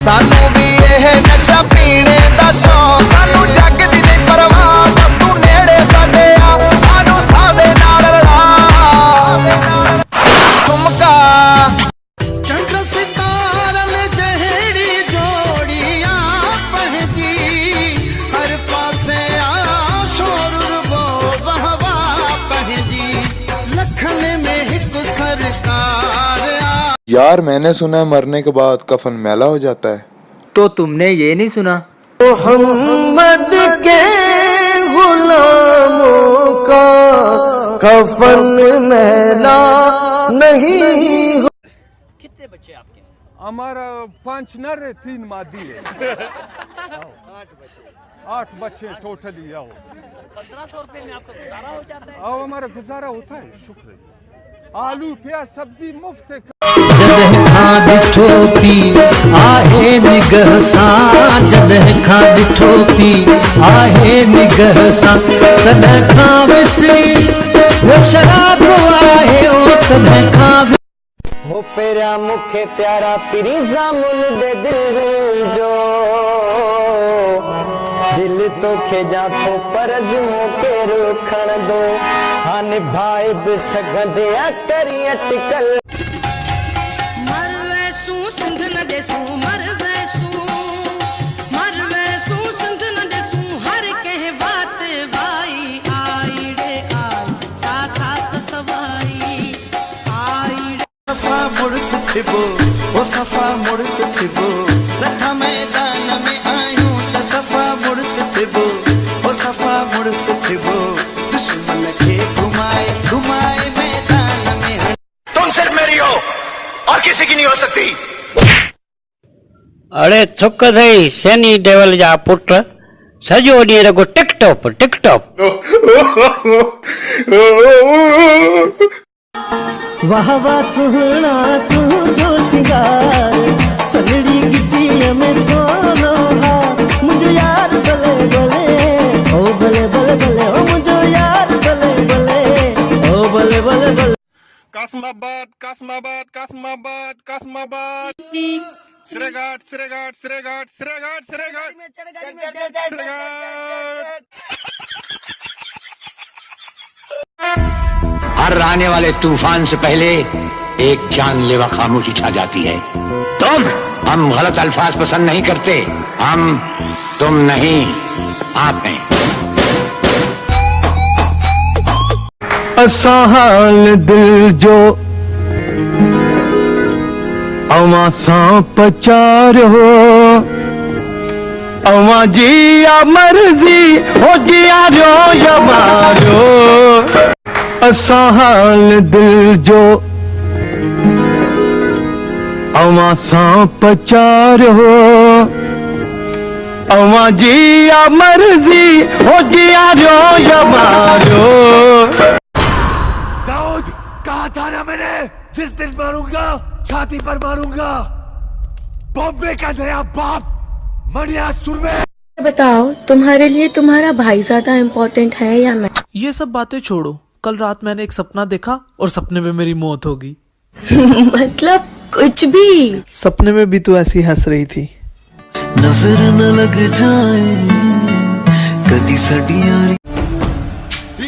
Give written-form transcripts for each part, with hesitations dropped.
सानू भी यह नशा पीने दा शौक, सानू जग दी नहीं परवाह, बस तू नेड़े साडे आ, सानू सादे नाल रला तुमका चंद्र सितारन जहेड़ी जोड़ियां पहजी, हर पासे आ शोर रुबो बहवा पहजी, लखन में हिक सरकार आ। यार मैंने सुना है मरने के बाद कफन मैला हो जाता है। तो तुमने ये नहीं सुना? मोहम्मद के गुलामों का कफन मैला नहीं। कितने बच्चे आपके? हमारा 5 नर है 3 मादी है। 8 बच्चे टोटली। आओ 1500 रुपए में आपका गुजारा हो जाता है? आओ हमारा गुजारा होता है, शुक्र है। आलू प्याज सब्जी मुफ्त है। जदह खां ॾिठो पी आहे निगह सां, जदह खां ॾिठो पी आहे निगह सां, तॾहिं खां विसरी वो शराब आहे ओ तॾहिं खां हो पेरा मुखे प्यारा पिरी जामुन दे दिल जो, दिल तो खेजा तो परज मोके रुखण दो, हान भाई भी सगंदे आ करी अटकल। सिंध न देसू मर वैसू, मर वैसू सिंध न देसू, हर कह बात भाई आई रे आई सा सात सवाई आई। सफा मुड़स थिबो ओ सफा मुड़स थिबो, लथा मैदान में आयूं त सफा मुड़स थिबो ओ सफा मुड़स थिबो, दुश्मन के घुमाए घुमाए मैदान में। तुम सिर्फ मेरी हो और किसी की नहीं हो सकती। अरे थुक थई सैनी देवल जा पुट, सॼो ॾींहुं रुगो टिकटॉप टिकटॉप। वाह वाह सुहना तू जो सिंगार, सलड़ी गिची में सोनो हा, मुझे यार बले बले ओ बले बले बले ओ मुझे यार बले बले ओ बले बले बले। कासमाबाद कासमाबाद कासमाबाद कासमाबाद, सिरेघाट सिरेघाट सिरेघाट सिरेघाट सिरेघाट। हर आने वाले तूफान से पहले एक जानलेवा खामोशी छा जाती है। हम गलत अल्फाज पसंद नहीं करते, हम तुम नहीं आप हैं। असा हाल दिल जो अवां सां पचारो, अवां जी या मर्जी हो जिया रो या मारो, असा हाल दिल जो अवां सां पचारो, अवां जी या मर्जी हो जिया रो या मारो। दाऊद कहा था ना मैंने, जिस दिन मारूंगा छाती पर मारूंगा। बॉम्बे का नया बाप मनिया सुरवे। बताओ तुम्हारे लिए तुम्हारा भाई ज्यादा इम्पोर्टेंट है या मैं? ये सब बातें छोड़ो, कल रात मैंने एक सपना देखा और सपने में मेरी मौत होगी। मतलब कुछ भी? सपने में भी तू ऐसी हंस रही थी। नजर न लग जाए कदी साडी यारी।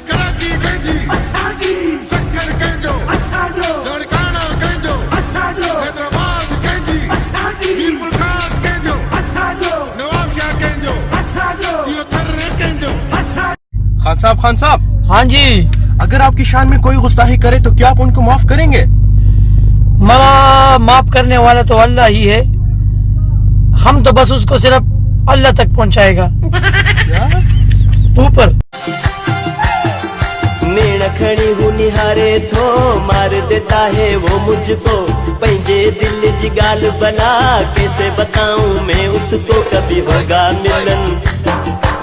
कराची गंजी असाजी, शक्कर गंजो असाजो, लड़काना गंजो असाजो, हैदराबाद गंजी असाजी, मीरपुर खास गंजो असाजो, नवाबशाह गंजो असाजो, यो थर्रे गंजो असाजो। खान साहब। हाँ जी। अगर आपकी शान में कोई गुस्ताखी करे तो क्या आप उनको माफ करेंगे? माफ करने वाला तो अल्लाह ही है, हम तो बस उसको सिर्फ अल्लाह तक पहुंचाएगा। ऊपर मेरा खड़ी हूँ निहारे थो, मार देता है वो मुझको, पंजे दिल जी गाल बना, कैसे बताऊं मैं उसको, कभी होगा मिलन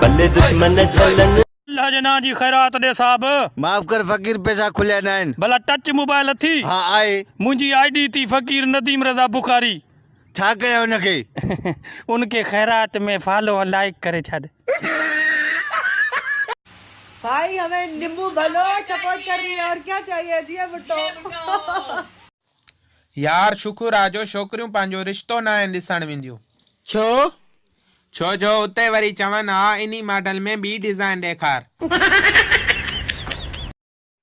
भले दुश्मन झलन। जना जी खैरात दे साहब। माफ कर फकीर, पैसा खुलिया नाइन। भला टच मोबाइल थी? हाँ आए। मुंजी आईडी थी फकीर नदीम रजा बुखारी। छा कया उनके? उनके खैरात में फॉलो और लाइक करे छाड़। भाई हमें नींबू भलो सपोर्ट कर रही है, और क्या चाहिए जी बुट्टो। यार शुक्र आजो छोकरियों पंहिंजो रिश्तो ना ॾिसण वेंदियूं। छो जो उते वरी चवन आ इन्ही मॉडल में बी डिजाइन ॾेखार।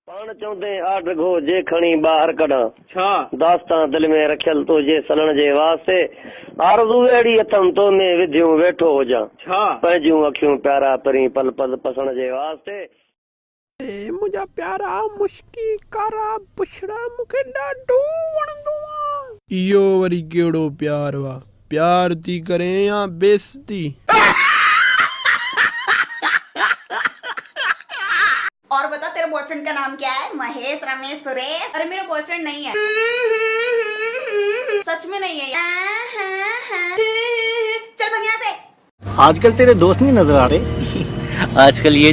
पाण चवंदे आर्डर घो जे खणी ॿाहिरि कढां छा दास्तां दिल में रखियल तो जे सलण जे वास्ते आरज़ू अहिड़ी अथमि तो में विधियूं वेठो हुजां छा पंहिंजूं अखियूं प्यारा परी पल पल पसण जे वास्ते मुंहिंजा प्यारा मुश्की कारा पुछड़ा मूंखे ॾाढो वणंदो आहे। इहो वरी कहिड़ो प्यार वा प्यार थी करे या बेइज्जती। और बता तेरे बॉयफ्रेंड का नाम क्या है? महेश, रमेश, सुरेश? अरे मेरा बॉयफ्रेंड नहीं है। सच में नहीं है। चल भाग यहाँ से। आजकल तेरे दोस्त नहीं नजर आ रहे। आजकल ये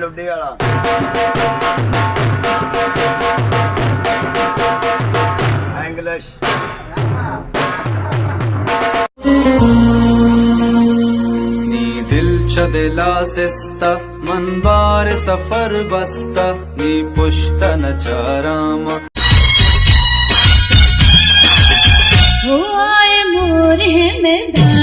लुड्डी वाला इंग्लिश नी दिल चदेला सिस्ता मन बार सफर बस्ता नी पुश्ता नचाराम वो आए मोरे मैदान